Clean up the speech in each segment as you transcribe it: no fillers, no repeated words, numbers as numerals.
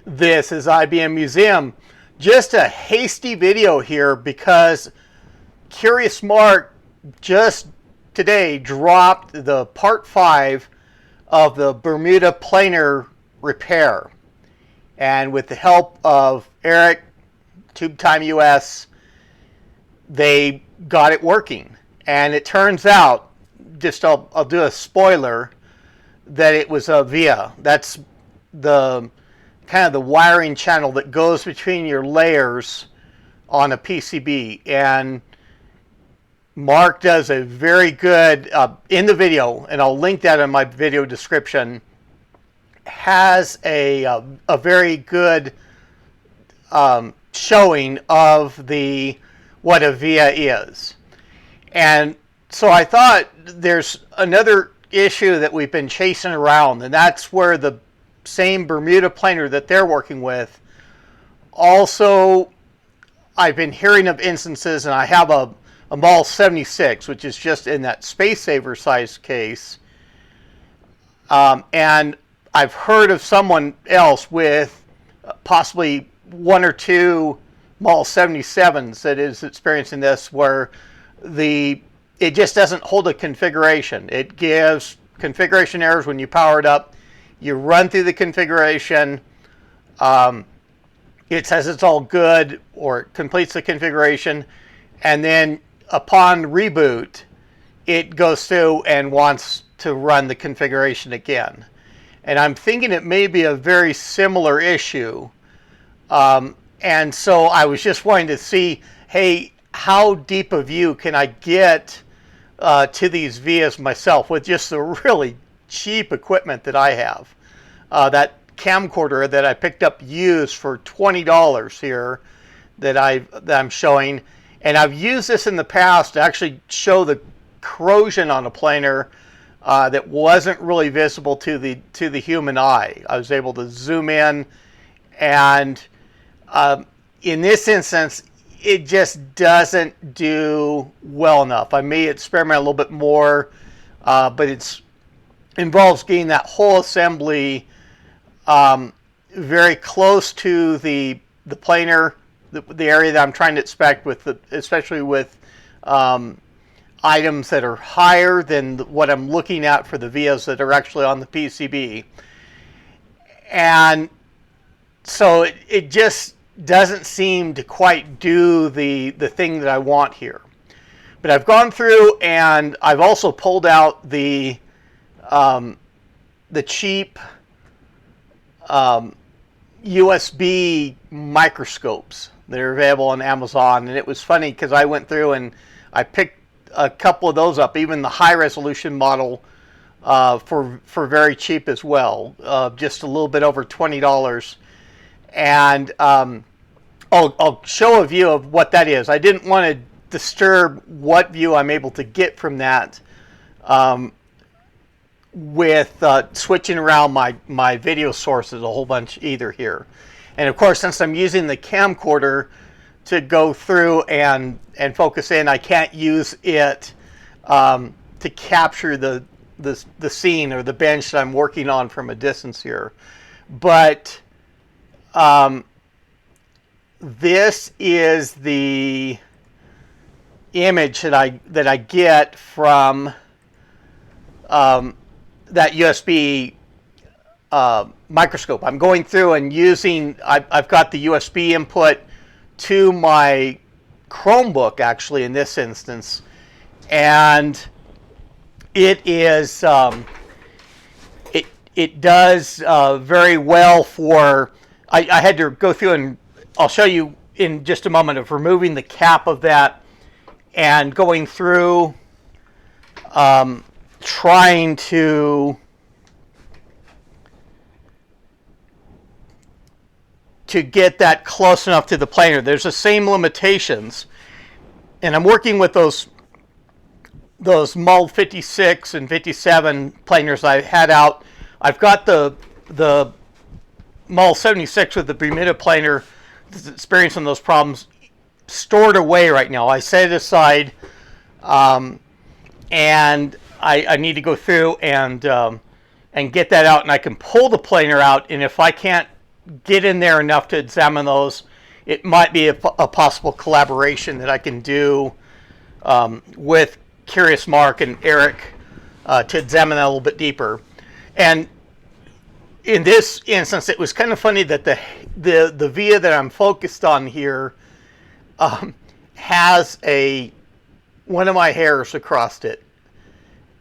This is IBM Museum. Just a hasty video here because Curious Mark just today dropped the part 5 of the Bermuda planar repair. And with the help of Eric, Tube Time US, they got it working. And it turns out, I'll do a spoiler, that it was a via. That's the kind of the wiring channel that goes between your layers on a PCB. And Mark does a very good, in the video, and I'll link that in my video description, has a very good showing of what a via is. And so I thought there's another issue that we've been chasing around, and that's where the same Bermuda planar that they're working with. Also, I've been hearing of instances, and I have a MAL 76, which is just in that space saver size case. And I've heard of someone else with possibly one or two MAL 77s that is experiencing this, where it just doesn't hold a configuration. It gives configuration errors when you power it up. You run through the configuration. It says it's all good, or it completes the configuration, and then upon reboot, it goes through and wants to run the configuration again. And I'm thinking it may be a very similar issue. And so I was just wanting to see, hey, how deep a view can I get to these vias myself with just the really cheap equipment that I have. That camcorder that I picked up used for $20 here that I'm showing. And I've used this in the past to actually show the corrosion on a planar that wasn't really visible to the human eye. I was able to zoom in, and in this instance, it just doesn't do well enough. I may experiment a little bit more, but it involves getting that whole assembly very close to the planar, the area that I'm trying to inspect, especially with items that are higher than what I'm looking at for the vias that are actually on the PCB. And so it just doesn't seem to quite do the thing that I want here. But I've gone through, and I've also pulled out the cheap USB microscopes that are available on Amazon. And it was funny because I went through and I picked a couple of those up, even the high resolution model, for very cheap as well, just a little bit over $20. And I'll show a view of what that is. I didn't want to disturb what view I'm able to get from that with switching around my video sources a whole bunch either here. And of course, since I'm using the camcorder to go through and focus in, I can't use it to capture the scene or the bench that I'm working on from a distance here. But this is the image that I get from that USB microscope. I'm going through and using, I've got the USB input to my Chromebook, actually, in this instance, and it is it does very well for. I had to go through, and I'll show you in just a moment, of removing the cap of that and going through trying to get that close enough to the planar. There's the same limitations, and I'm working with those MAL 56 and 57 planars I had out. I've got the MAL 76 with the Bermuda planar that's experiencing those problems stored away right now. I set it aside, and I need to go through and get that out, and I can pull the planar out, and if I can't get in there enough to examine those, it might be a possible collaboration that I can do with Curious Mark and Eric to examine that a little bit deeper. And in this instance, it was kind of funny that the via that I'm focused on here has one of my hairs across it,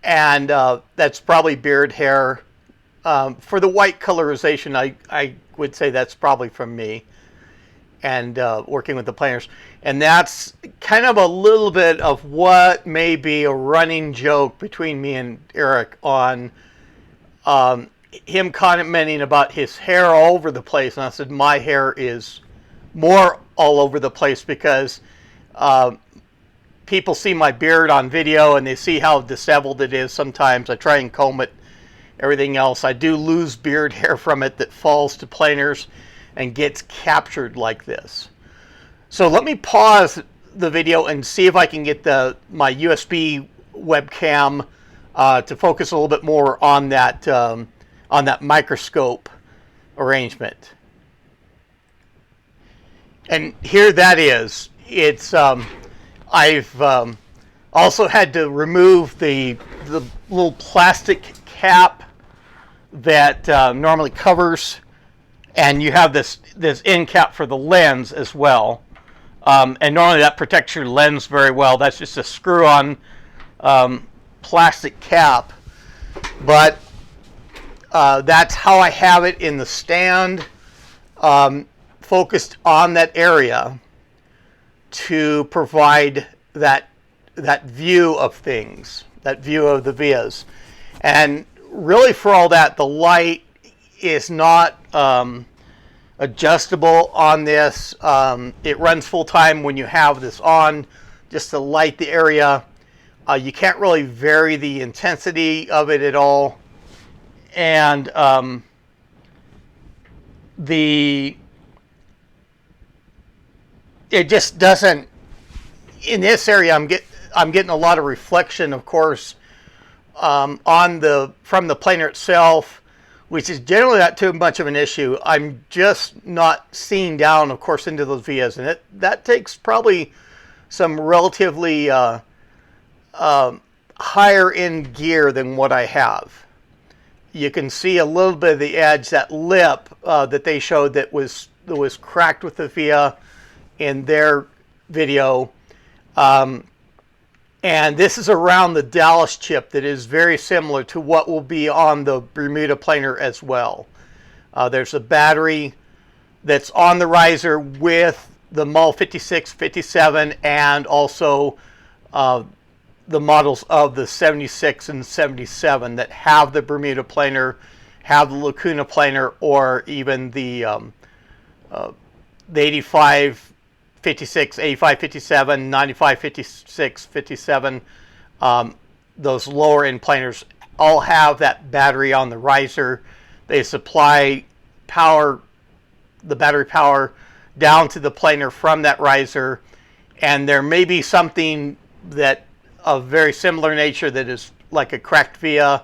and that's probably beard hair. For the white colorization, I would say that's probably from me and working with the planars. And that's kind of a little bit of what may be a running joke between me and Eric on him commenting about his hair all over the place. And I said, my hair is more all over the place because people see my beard on video and they see how disheveled it is sometimes. I try and comb it, everything else. I do lose beard hair from it that falls to planars and gets captured like this. So let me pause the video and see if I can get my USB webcam to focus a little bit more on that microscope arrangement. And here that is. It's I've also had to remove the little plastic cap that normally covers, and you have this end cap for the lens as well. And normally that protects your lens very well. That's just a screw-on plastic cap, but that's how I have it in the stand, focused on that area to provide that view of things, that view of the vias. And really for all that, the light is not adjustable on this. It runs full time when you have this on, just to light the area. You can't really vary the intensity of it at all. And it just doesn't, in this area I'm getting a lot of reflection, of course, from the planar itself, which is generally not too much of an issue. I'm just not seeing down, of course, into those vias, and that takes probably some relatively higher end gear than what I have. You can see a little bit of the edge, that lip that they showed that was cracked with the via in their video. And this is around the Dallas chip that is very similar to what will be on the Bermuda planar as well. There's a battery that's on the riser with the Mul 56, 57, and also the models of the 76 and 77 that have the Bermuda planar, have the Lacuna planar, or even the 85, 56, 85, 57, 95, 56, 57. Those lower end planars all have that battery on the riser. They supply power, the battery power, down to the planar from that riser. And there may be something that of very similar nature that is like a cracked via.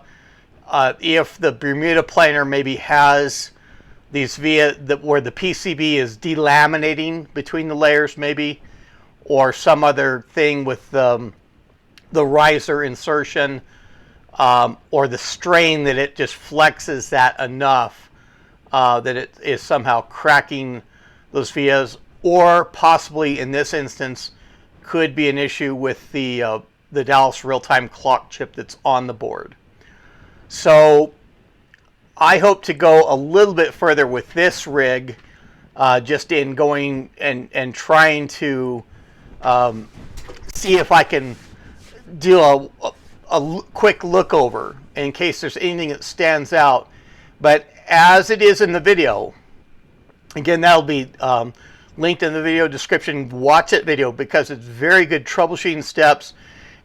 If the Bermuda planar maybe has these via where the PCB is delaminating between the layers, maybe, or some other thing with the riser insertion, or the strain that it just flexes that enough that it is somehow cracking those vias, or possibly in this instance could be an issue with the Dallas real-time clock chip that's on the board. So I hope to go a little bit further with this rig, just in going and trying to see if I can do a quick look over in case there's anything that stands out. But as it is in the video, again, that'll be linked in the video description. Watch that video because it's very good troubleshooting steps,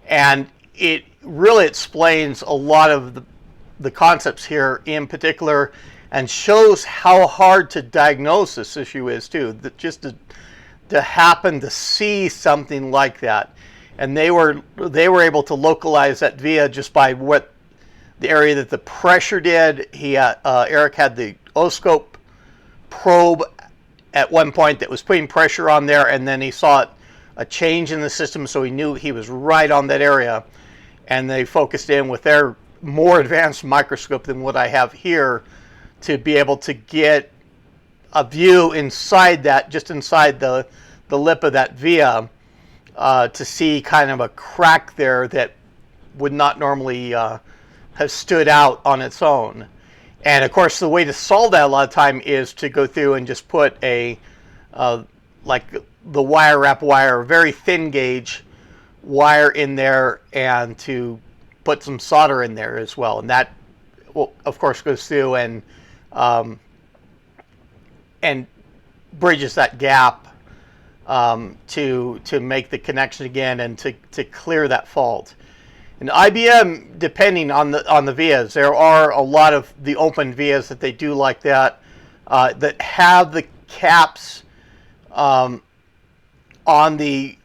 and it really explains a lot of the concepts here in particular, and shows how hard to diagnose this issue is too. That just to happen to see something like that, and they were able to localize that via just by what the area that the pressure did. Eric had the oscope probe at one point that was putting pressure on there, and then he saw a change in the system, so he knew he was right on that area. And they focused in with their more advanced microscope than what I have here to be able to get a view inside that, just inside the lip of that via, to see kind of a crack there that would not normally have stood out on its own. And of course, the way to solve that a lot of time is to go through and just put a like the wire wrap wire, very thin gauge wire in there, and to put some solder in there as well. And that, well, of course, goes through and bridges that gap to make the connection again and to clear that fault. And IBM, depending on the vias, there are a lot of the open vias that they do like that, that have the caps on the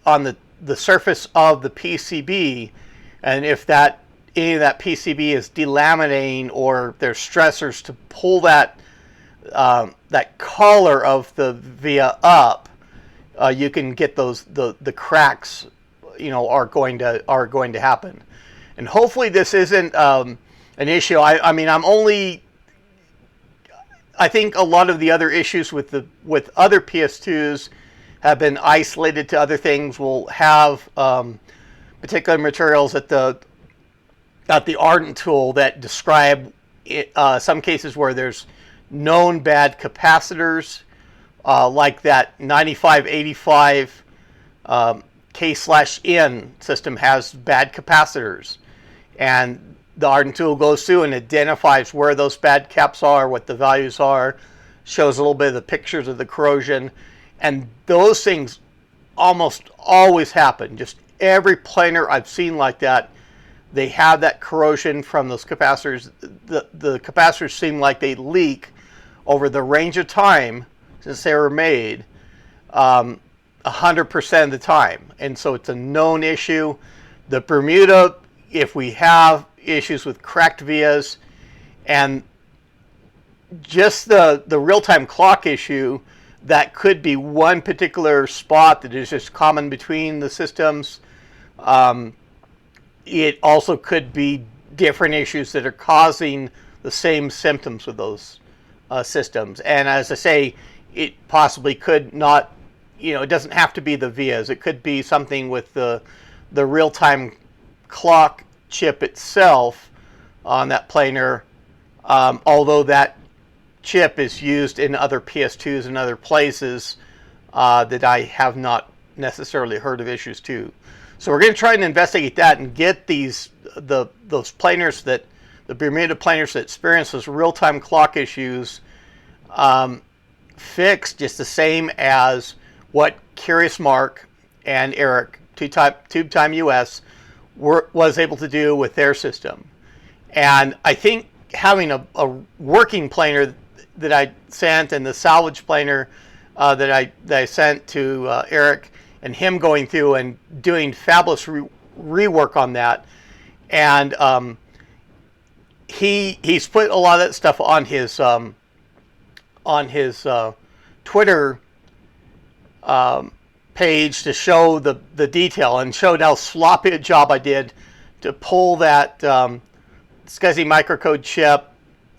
surface of the PCB, and if any of that PCB is delaminating or there's stressors to pull that collar of the via up, you can get the cracks, are going to happen. And hopefully this isn't an issue. I think a lot of the other issues with other PS2s have been isolated to other things. We'll have particular materials at the Ardent tool that describe some cases where there's known bad capacitors, like that 9585 K/N system has bad capacitors. And the Ardent tool goes through and identifies where those bad caps are, what the values are, shows a little bit of the pictures of the corrosion. And those things almost always happen. Just every planar I've seen like that, they have that corrosion from those capacitors. The capacitors seem like they leak over the range of time since they were made, 100% of the time. And so it's a known issue. The Bermuda, if we have issues with cracked vias, and just the real-time clock issue, that could be one particular spot that is just common between the systems. It also could be different issues that are causing the same symptoms with those systems. And as I say, it possibly could not, it doesn't have to be the vias. It could be something with the real-time clock chip itself on that planar, although that chip is used in other PS2s and other places that I have not necessarily heard of issues to. So we're going to try and investigate that and get those planars, the Bermuda planars that experience those real-time clock issues fixed, just the same as what Curious Mark and Eric, Tube Time US, was able to do with their system. And I think having a working planar that I sent, and the salvage planar that I sent to Eric, and him going through and doing fabulous rework on that, and he's put a lot of that stuff on his Twitter page to show the detail, and showed how sloppy a job I did to pull that SCSI microcode chip,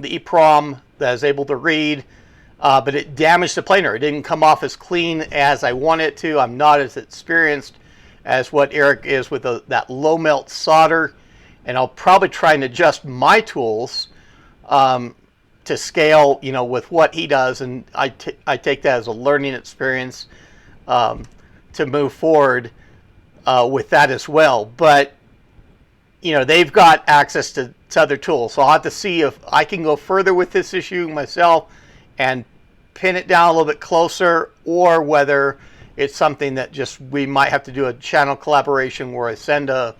the EEPROM that I was able to read, but it damaged the planar. It didn't come off as clean as I want it to. I'm not as experienced as what Eric is with that low melt solder, and I'll probably try and adjust my tools to scale, with what he does, and I take that as a learning experience to move forward with that as well. But they've got access to other tools, so I'll have to see if I can go further with this issue myself and pin it down a little bit closer, or whether it's something that just we might have to do a channel collaboration where I send a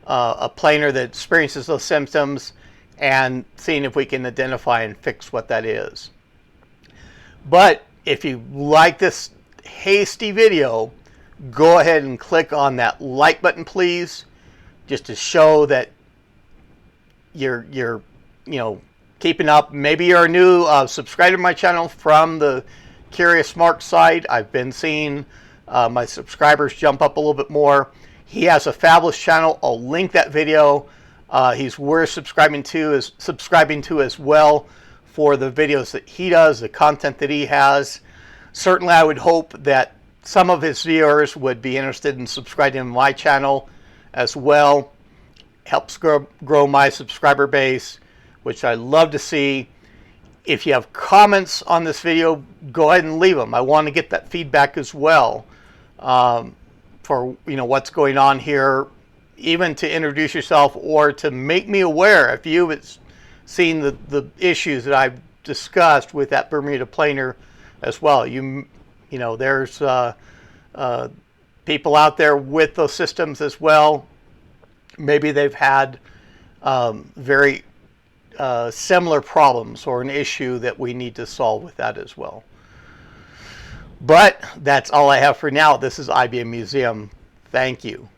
planar that experiences those symptoms, and seeing if we can identify and fix what that is. But if you like this hasty video, go ahead and click on that like button, please, just to show that you're keeping up. Maybe you're a new subscriber to my channel from the Curious Mark site. I've been seeing my subscribers jump up a little bit more. He has a fabulous channel. I'll link that video. He's worth subscribing to as well for the videos that he does, the content that he has. Certainly, I would hope that some of his viewers would be interested in subscribing to my channel as well. Helps grow my subscriber base, which I love to see. If you have comments on this video, go ahead and leave them. I want to get that feedback as well for what's going on here, even to introduce yourself or to make me aware if you've seen the issues that I've discussed with that Bermuda planar as well. There's people out there with those systems as well. Maybe they've had very similar problems or an issue that we need to solve with that as well. But that's all I have for now. This is IBM Museum. Thank you.